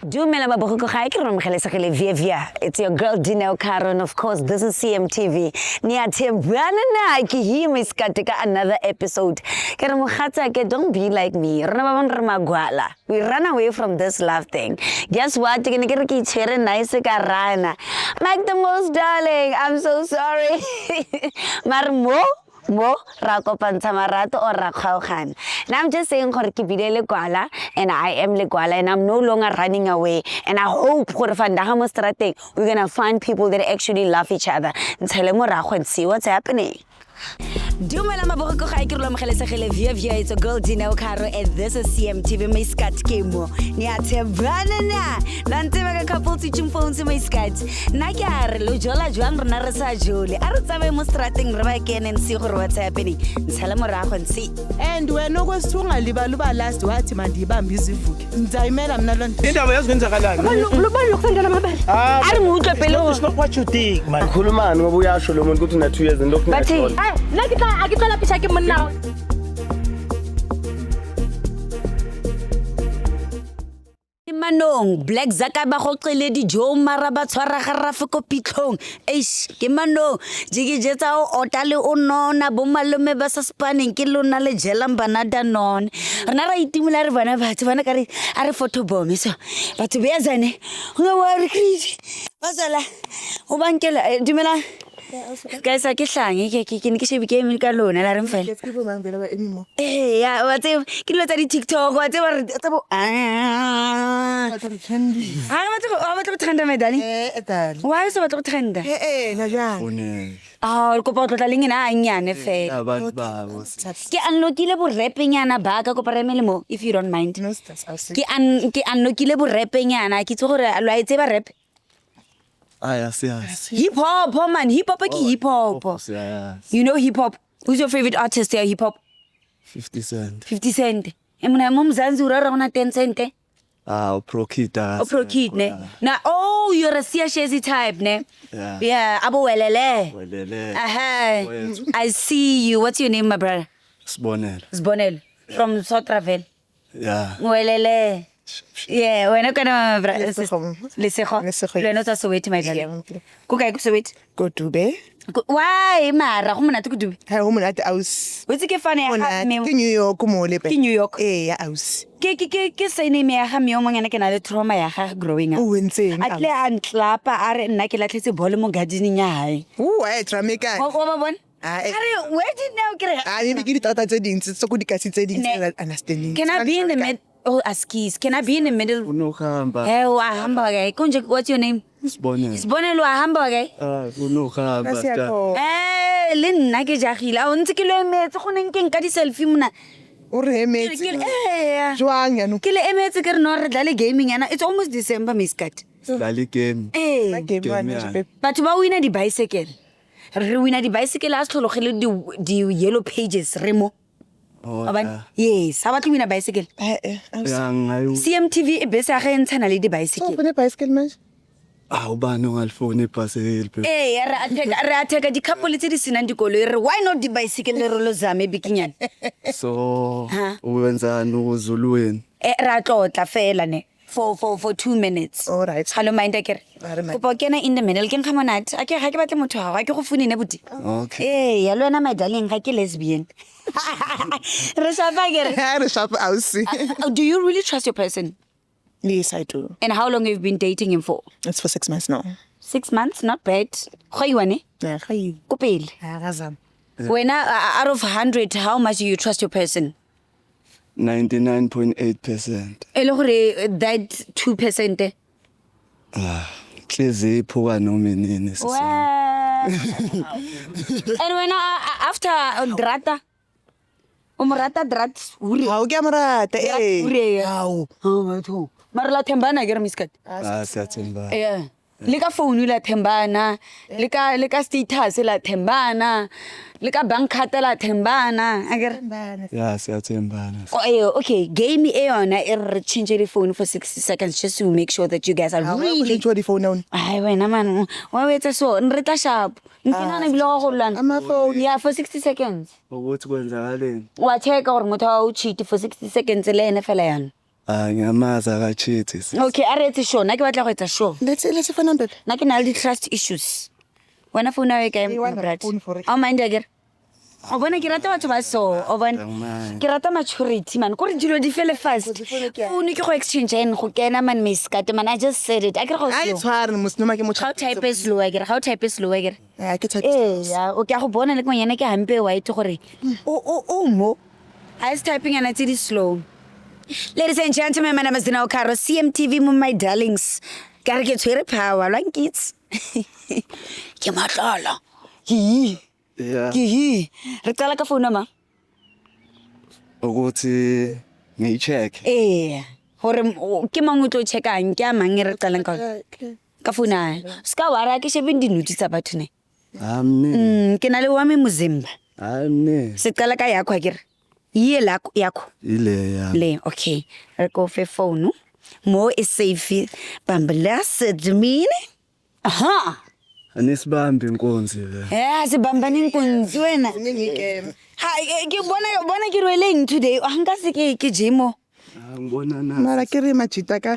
Dumela mabogoko ga ke re mogelesegile via. It's your girl Dineo Caro, and of course this is CMTV. Niyathembana na ke hima isikade ka another episode. Ke re mogatsa don't be like me. Rona ba bang re magwala. We run away from this love thing. Guess what? Ke ne ke re ke itshwere nice ka rana. Like the most darling. I'm so sorry. Mar mo ra kopantsha marato or ra kgaogana. And I'm just saying gore ke bile le kwala and I am le kwala and I'm no longer running away, and I hope gore fandaga mo strateng we're going to find people that actually love each other. Ntshele morago and see what's happening. Dumela mabogoko ga ke re lo mogelesegile via. It's a girl Dineo Caro, and this is CMTV my skat kemo. Niyathembana na ntse ba ka couple teaching phones my skat. Na ke a re lo jola jwang rena re sa jole. A re tsamaye mo strateng re ba kene and see gore what's happening. Ntshele morago and see. And wena okwesithunga liba last wathi mandibambe izivuke. Ngizayimela mina lo nto. Indaba yazikwenzakalayo. Lo kusendela amabele. Ari mutle pelo. It's not what you think, man. Khulumani ngoba uyasho lo muntu ukuthi una 2 years and lokhu Bathi Na ke tla pisha ke monna. Manong Black Zaka ba go qele dijo mara ba tshwara garafe ko pitlong ke manong jige jetsa o otale o nona bo malome ba sa spanning ke lona le jelang bana da non rena ra itimula re bana batho bana ka re a re photo bomb so batho be yazane nga wa re crazy bazala o bankela dumela guys ke hlange ke ne ke shebe ke eme ka lona la re mfile ya wa tse ke lo tsa di TikTok wa tse ba re tsa bo ba tlo trenda my darling why so ba tlo trenda na jang. re kopa tlo tla leng ena a nyane fe abantu babo. ke unlockile bo rapping yana ba ka kopa re melemo if you don't mind ke unlockile bo rapping yana ke tse gore lo a itse ba rap Yes. hip hop man hip hop ke hip hop Yes. you know hip hop. Who's your favorite artist there hip hop? 50 Cent. 50 Cent. Emna mo Mzansi ura rona 10 cent. Pro Kid. Pro Kid ne. Na you're a Shezi type ne. Yeah, abo welele. Aha. I see you. What's your name my brother? Sbonel. From Sotravel. Yeah. Welele. Yeah, wena kana Lesego. Lena tsa Soweto my darling. Go kae go Soweto? Go Dube. Why mara go monate go Dube? Ha ho monate aus. Wetse ke fane ya me. Ke New York mo lepe. Ke New York. Ya aus. Ke sa name ya ga me o mongana ke na le trauma ya ga growing up. O ntseng. Atle a ntlapa a re nna ke latlhetse ball mo gardening ya hae. Drama ka. Wa ba bona? Are where did now kre? Maybe ke ditata tse ding tse go dikasi tse ding tse understanding. Can I be in the mid? Oh, askis. Can I be in the middle? Unokhamba. Wa hamba guy. Konje what's your name? Sibonelo wa hamba guy. Unokhamba. Le nna ke jagile. A o ntse ke lo emetse go neng ke nka di selfie mona. O re emetse. Jwang ya no. Ke le emetse ke re no re dlale gaming yana. It's almost December miskat. Dlale game. Batho ba wina di bicycle. Re wina di bicycle a tlhologele di yellow pages remo. Yes, how about you win a bicycle? CMTV e bese a ge ntshana le di bicycle. So for bicycle man. Ubani ongalifuni bicycle. Re a theka di couple tse di senang dikoloi re why not di bicycle le lo zame bikinyana. So uwenzani uzulweni? Ra tlotla fela ne. For 2 minutes. All right. Hello mind akere. Kopa kena in the middle ke nkgamonate. Ake ga ke batle motho ga ke go fune ne buti. Okay. Ya lona my darling ga ke lesbian. Re shapa kere. Re shapa aus. Do you really trust your person? Yes, I do. And how long have you been dating him for? It's for 6 months now. 6 months, not bad. Go iwane? Yeah, go. Ko pele. Razam. When out of 100, how much do you trust your person? 99.8%. Ele gore that 2%. Hlezi iphuka noma inini Wow. And when after Drata, umrata drat uri. Ha o ke amrata Uri. How? Batho. Mara la thembana ke re miskat. Siyathemba. Yeah. le ka phone la thembana le ka status la thembana le ka bank card la thembana akere Yeah, siyathembana. okay game e yona e re change the phone for 60 seconds just to make sure that you guys are really the phone on. ai wena man wa wetsa so re tla sharp nkina na bilo go lwana Ama-phone. yeah for 60 seconds Ukuthi kwenzakaleni? wa check gore motho wa o cheat for 60 seconds le ene fela yana Ngiyamaza ka cheat. okay a re etse sure na ke batla go etsa sure Let's find out. na ke na le trust issues wena phone ya ka brat phone for it. o mind again o bona ke rata batho ba so o bona ke rata maturity man go re dilo di fele fast phone ke go exchange en go kena man miskate man I just said it I ke go I slow tshware musnoma ke mo how type is slow again how type is slow again ke type. yeah o ke go bona le konyana ke hampe white gore o mo I is typing and it's slow. Ladies and gentlemen, my name is Dineo Caro, CMTV my darlings. Gotta get to the power, like kids. Ke matlala. Yeah. Ke re qala ka phone ma. Ukuthi ngicheck. Hore ke mang o tlo checkang ke a mang re qalang ka phone a. Ska wara ke shebe dinuti tsa batho ne. Amne. Ke na le wa me mozimba. Amne. Se qala ka yakho akere. Ye la yakho. Ile ya. Le okay. Re go fe phone. Mo is safe. Bambela sedmini. Aha. Anisibambe inkonzi le. Sibambane inkonzi wena. Ha ke bona ke rweleng today. Hanga se ke gym. Ngibona na. Mara ke re machita ka.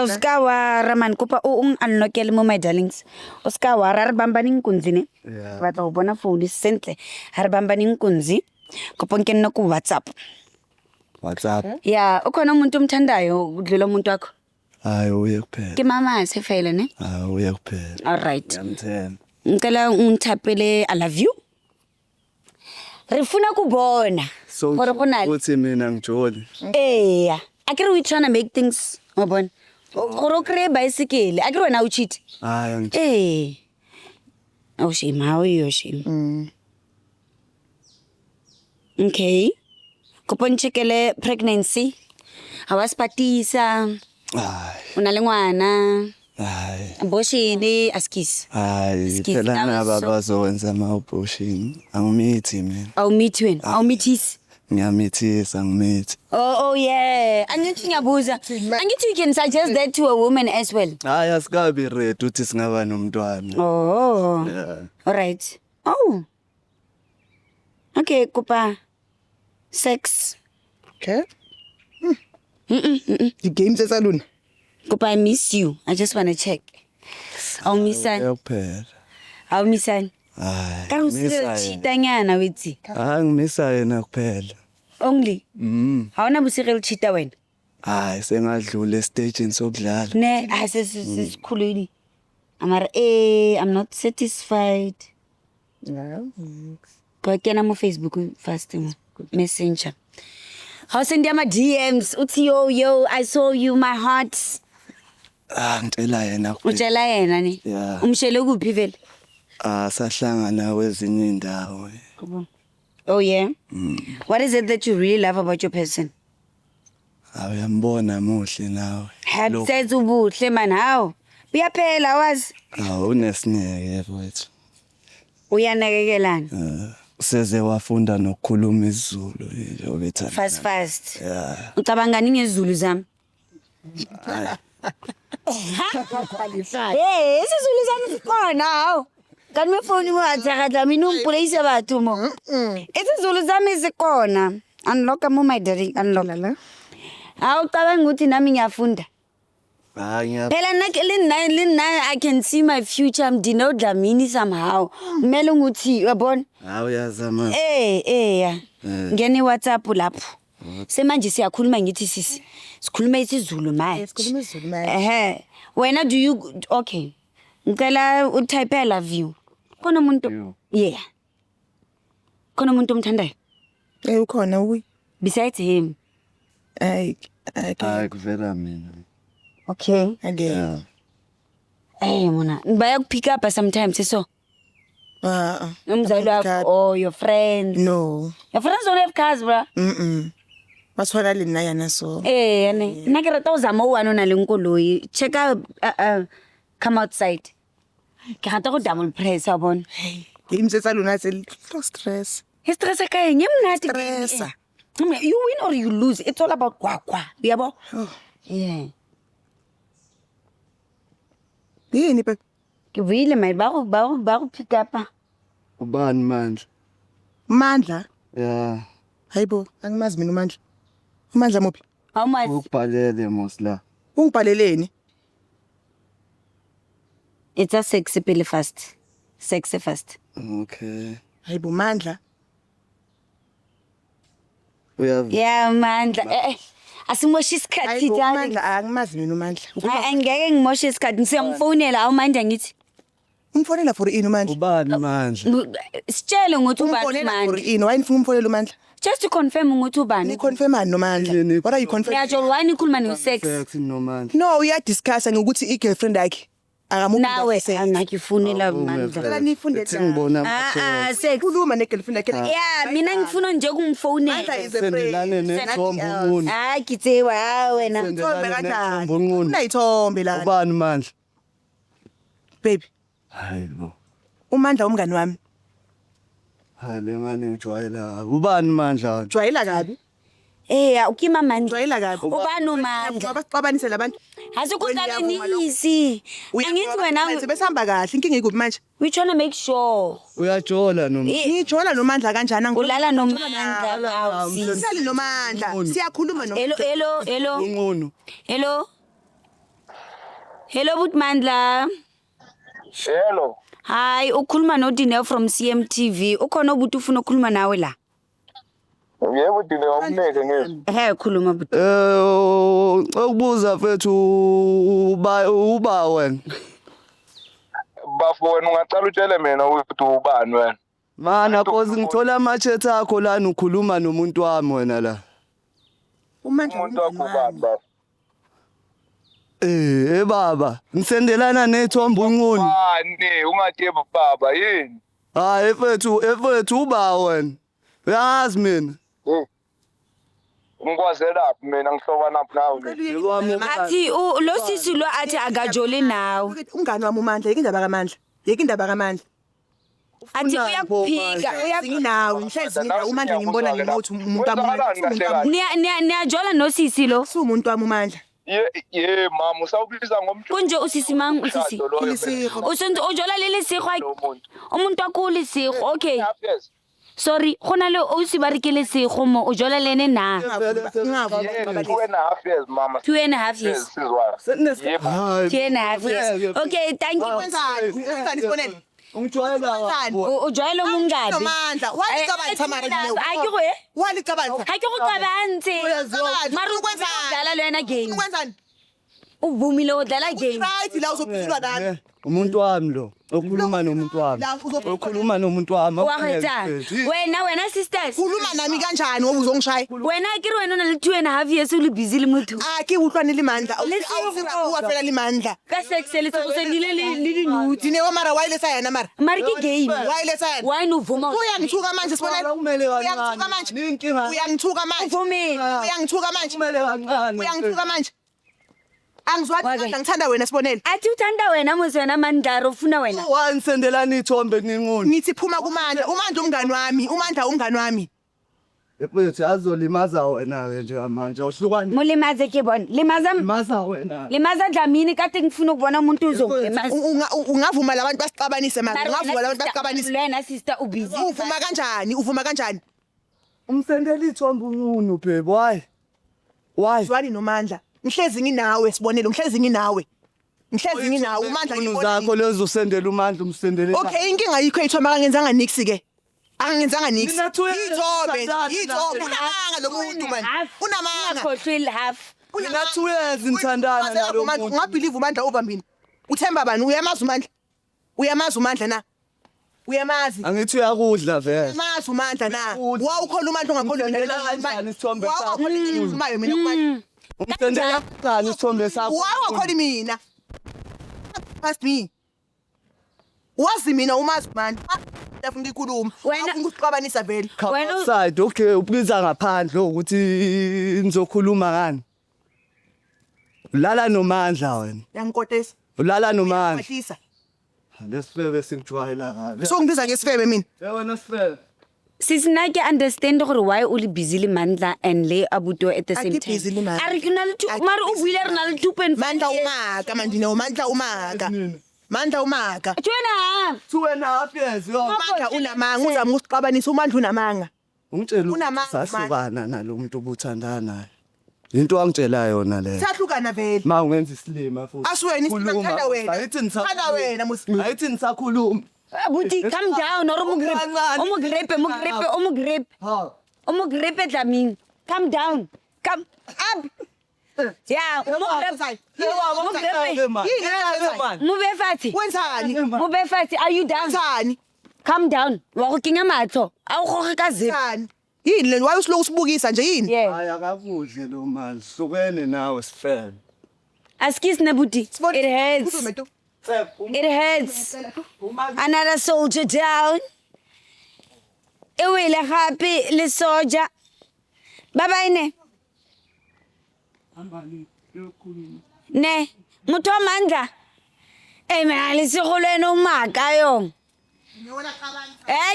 Uska wa raman kopa o unlockele mo my darlings. Uska wa ra re bambane inkonzi ne. Yeah. Batla go bona phone sentle. Ha re bambane inkonzi. Kopa ke nna ku WhatsApp. WhatsApp. Yeah, ukhona umuntu omthandayo udlula umuntu wakho. Hayi uye kuphela. Ke mama sefela ne? Hayi uye kuphela. All right. Ngiyamthemba. Ngicela unthapele I love you. Re funa kubona. So Gore go na le. uthi mina ngijoli. Akere we trying to make things ngobona. Gore o kre bicycle. Akere wena o cheat. Hayi Oh shame, how you shame. Okay. Kopon chekele pregnancy. Hawaspatisa. Hayi. Una le ngwana. Hayi. Abortion askis. Hayi Skis phela down ngaba so- bazowenza ama-abortion. Angimithi mina. I'll meet you. I'll meet his. Ngiyamithisa ngimithi. Oh yeah. Angithi ngiyabuza. Angithi you can suggest that to a woman as well. Hayi asikabi ready uthi singaba nomntwana. Oh. Yeah. All right. Oh. Okay, kupa. Sex. Okay. The games esaluni. Kupa, I miss you. I just want to check. I'll miss you. Kuphela. I'll miss you. Hayi. Ka usile chitanyana wethi. Hayi ngimisa yena kuphela. Only. Hawuna busirel chita wena. Hayi sengadlula estage sokudlala. Ne, asesikhululi. Amara I'm not satisfied. No. Go kena mo Facebook first Messenger. How send my DMs? Uthi yo I saw you my heart. Ngicela yena kuphela. Utshela yena ni. Yeah. Umshele kuphi vele? Sahlangana kwezinye indawo. Oh yeah. What is it that you really love about your person? Awuyambona muhle nawe. Have said ubuhle man how? Uyaphela wazi? Unesineke mfowethu. Uyanakekelana. Seze wafunda nokukhuluma isiZulu nje obethanda. Fast. Yeah. Ucabanga nini ngezulu zami? Isizulu sami sikhona hawo. Kanti mefoni wathakatha mina ungipuleyise bathu mo. Isizulu sami sikhona. Unlock mo my daddy unlock. Hawu cabanga ukuthi nami ngiyafunda. Phela nina I can see my future Dineo Dlamini somehow. Kumele ukuthi uyabona? Uyazama. Ya. Ngene WhatsApp lapho. Semanje siyakhuluma ngithi sisi. Sikhuluma isiZulu manje. Sikhuluma isiZulu manje. Wena do you okay. Ngicela utype I love you. Khona umuntu? Yeah. Khona umuntu omthandayo? Ukhona uyi. Besides him. Hayi kuvela mina. Okay. again. Mona. Bayakupick up sometimes so. Umzali wakho or your friends. No. Your friends don't have cars, bro. Baswala le nna yana so. Nna ke rata o zama o ana le nkoloyi. Check out Come outside. Ke rata go double press wa bona. Game tsa lona tse stress. He stress ka eng? Emnati. Stressa. You win or you lose. It's all about kwakwa. Yabo? Yeah. Yini pe? Ke buile my ba go pick up. Ubani manje? Mandla. Yeah. Hayibo, angimazi mina uMandla. uMandla mophi? How much? Ukubhalele mosla. Ungibhaleleni? It's a sexy pele fast. Sexy fast. Okay. Hayibo Mandla. Yeah, Mandla. Asimoshi isikhathi Hayibo darling. uMandla angimazi mina uMandla. Angeke ngimoshe isikhathi ngisiyamfonela awumandla ngithi. Umfonela for ini uMandla? Ubani manje? Sitshele ukuthi ubani Umfonela for Mandla. ini? Wayini ufuna umfonela uMandla? Just to confirm ukuthi ubani. Ni confirmani noMandla? What are you confirming? Yajo wani ikhuluma no sex. Sex nomandla. No, uya discuss ngokuthi i-girlfriend yakhe akamuthi Nawe angakifunela Cela Mandla. nifunde Ngibona Sex. khuluma ne-girlfriend yakhe. Yeah, mina ngifuna nje ukumfonela. Mandla is a sendelane nethombo unqunu. Hayi kitsewa wena. Thombe kanjani? Nethombo unqunu. Unayithombe la. Ubani manje? Baby, Hayibo. uMandla umngani wami. Hayi le ngane ngijwayela. Ubani manje? Jwayela kabi. Ukima Mandla. Jwayela kabi. Ubani uMandla? Abaxabanise labantu. Asikuqale nisi. Angithi wena besihamba kahle inkinga ikuphi manje? we trying to make sure. Uyajola noma? Ngijola noMandla kanjani Ulala noMandla awusi. Sali noMandla. Siyakhuluma no. Hello. Unqunu. Hello Butmandla. Hello. Hi, ukhuluma no Dineo from CMTV. Ukhona ubuthi ufuna ukukhuluma nawe la. Yebo dine umneke ngizwe. Khuluma buthi. Ukubuza mfethu uba wena. Bafowenu ungacala utshele mina ukuthi ubani wena. Mana cause ngithola amachat akho lana ukhuluma nomuntu wami wena la. uMandla Umuntu wakho ubani baba? Baba, ngisendelana nethombo unqunu. Bani ungathi baba yini? Hayi efethu uba wena. Uyazi mina. Ngikwazela mina ngihlobana nawe. Athi lo sisi lo athi akajoli nawe. Umngani wami uMandla yeke indaba kaMandla. Yeke indaba kaMandla. Athi uyakuphika, Nginawe ngihlezi ngina uMandla ngimbona ngimuthi umuntu niyajola no sisi lo. umuntu wami uMandla. Ye mama usawubiza ngomntu. Kunje usisi mang usisi. Usenzo ujola leli sigwa. Umuntu akuli sigwa. Okay. Sorry, khona le o se barekele sego mo o jola lene na. 2.5 years mama. 2.5 years. 2.5 years. Okay, thank you. Wenzani sifonele? Ungijwayela. Ujwayela umungadi. Nomandla, walicabanga Tamara Dineo. Ayikho eh? Walicabanga. Ayikho ucabanze. Mara ukwenza lena game. Ukwenzani? Uvumile udlala game. Right la uzophilwa nani? Umuntu wami lo, okhuluma nomuntu wami. Okhuluma nomuntu wami. Waheta. Wena sisters. Khuluma nami kanjani ngoba uzongishaya? Wena akiri wena una 2.5 years uli busy le motho. Aki uhlwane limandla. Awusira fela limandla. Ka sexele se se nile le nuti. Dineo mara wayilesa yana mara. Mara ke game. Wayilesa yana. Why uvuma? Uyangithuka manje sibona. Kumele Uyangithuka manje. Uyangithuka manje. Uvumile. Uyangithuka manje. Kumele kancane. Uyangithuka manje. Angizwathi ngithanda wena sibonele. Athi uthanda wena muzwena Mandla ufuna wena. Wangisendelana ithombe ninqunu. Ngithi phuma kuMandla. uMandla umngani wami. uMandla umngani wami. Ephethe azolimaza wena ke nje manje uhlukani. Mulimaze ke bona. Limaza wena. Limaza Dlamini kade ngifuna ukubona umuntu uzongemaza. Ungavuma labantu basixabanise manje. Ungavuma labantu basixabanise. Lena sister ubusy. Uvuma kanjani? Uvuma kanjani? Umsendela ithombe unqunu babe. Why? Zwani noMandla. Ngihlezi nginawe sibonele. Ngihlezi nginawe. Ngihlezi nginawe uMandla ngibona. Zakho lezo sendela uMandla umsendele. Okay, inkinga ayikho ithombe akangenzanga nix ke. Akangenzanga nix. Ithombe. Unamanga lo muntu man. Unamanga. Khohlwe half. Mina 2 years ngithandana nalo muntu. Ungabelieve uMandla over mina. Uthemba bani? Uyamazi uMandla? Uyamazi uMandla na? Uyamazi? Angithi uyakudla vele. Uyamazi uMandla na? Wawukhola uMandla ungakholwa kanjani isithombe sakho? Wawukhola izimayo mina kuMandla. Umsendela kanjani isithombe sakho? Wawukhola mina. Past me. Wazi mina umazi Mandla. Ngifuna ukukhuluma. Wena ukuxabanisa vele. Wena Side okay ubiza ngaphandle ukuthi nizokhuluma ngani? Lala noMandla wena. Yangikotesa. ulala nomani Mahlisa. lesifebe singijwayela ngabe So ngibiza ngesifebe mina. wena sifebe Sis nna ke understand gore why o le busy le Mandla and le Abuto at the same Ake time. busy le Mandla. Are ke na le mara o buile re na le 2.5. Mandla umaka manje no Mandla umaka. Mandla umaka. Tjena. 2.5 years yo Mandla unamanga uzama ukusiqabanisa uMandla unamanga. ungitshela Unamanga, sahlukana nalomuntu obuthandana naye into wangitshela yona le Sahlukana vele. ma ungenza isilima futhi Asiwena isithanda wena. ayithi Thanda wena musi. ayithi nisakhuluma Abuti calm down or mo grip. ha Omo grip Dlamini. Calm down. Come up. Yeah, move fatshe. Wenzani? Move fatshe. Are you down? Wenzani? Calm down. Wa go kenya matlo. A go goge ka zip. Wenzani? Yini le waye usiloku usibukisa nje yini? Yeah. aya kakudle lo mali hlukene nawe sifele Askis Nabuti. It hurts. Uzume tu. It hurts. Another soldier down. Ewele gape le soldier. Bye bye ne. Ne, motho wa Mandla. Mina le segolo eno maka yo.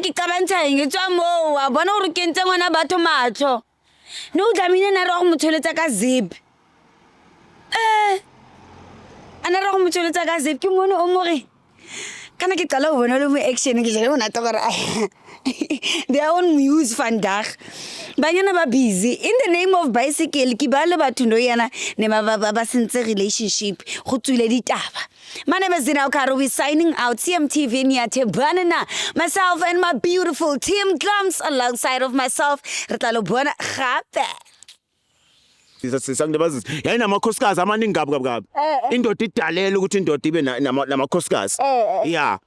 Ke qabantsha eng tswa mo wa bona gore ke ntse ngwana batho matlo. No Dlamini na re go motholetsa ka zip. Ana re go motholetsa ka zip ke mone o more. Kana ke qala go bona le mo action ke jare bona togora. Their own muse vandag. Banyana ba busy in the name of bicycle ke ba le batho no yana ne ba sentse relationship go tswile ditaba. My name is Zinao Karo. We're signing out. CMTV Niyathembana na. Myself and my beautiful team drums alongside of myself. Re tla lo bona gape. Sisangibazisa yayi namakhosikazi amaningi gabi indoda idalela ukuthi indoda ibe namakhosikazi yeah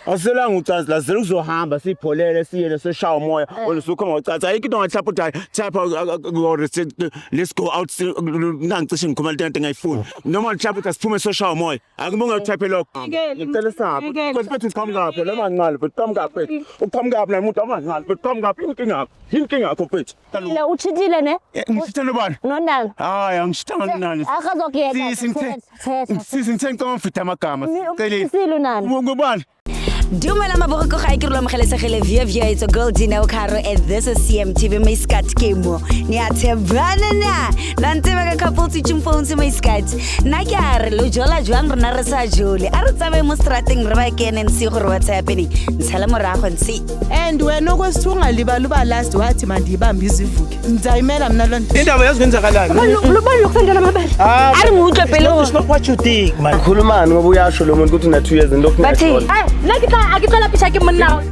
aselanga ucansi la zelo kuzohamba sipholele siyele seshawa umoya olusukho ngocaca ayikho into ngahlapha uthi type let's go out ngangicishe ngikhuluma into engayifuni noma mhlawumbe siphume seshawa umoya akubonga utype lokho ngicela sabe kwesiphethu siqhamuka lapha lema ncane futhi qhamuka futhi uqhamuka lapha umuntu amancane futhi qhamuka inkinga yakho futhi Le uchithile ne? ngishithana bani Nonala. hayi angishithana nani Akazokuyeka. Sisinthe ngomfitha amagama Isilu nani? ngubani Dumela maboko ga ikirlo mogelesegele via it's a girl Zinao Karo and this is CMTV my scat kemo Niyathembana na lantse ba ka couple teaching phones my scat na ke are lo jola jwang rena re sa jole a re tsabe mo strateng re ba kene and see gore what's happening ntshala morago nsi And wena okwesithunga liba last wathi mandibambe izivuke. Ngizayimela mina lo nto. indaba yaziwenzakalani Lubani lokusendela amabali. Ari ngutwe phela. it's not what you think man khulumani ngoba uyasho lo muntu ukuthi na 2 years into bathi Nakita akithola pisha ke monna.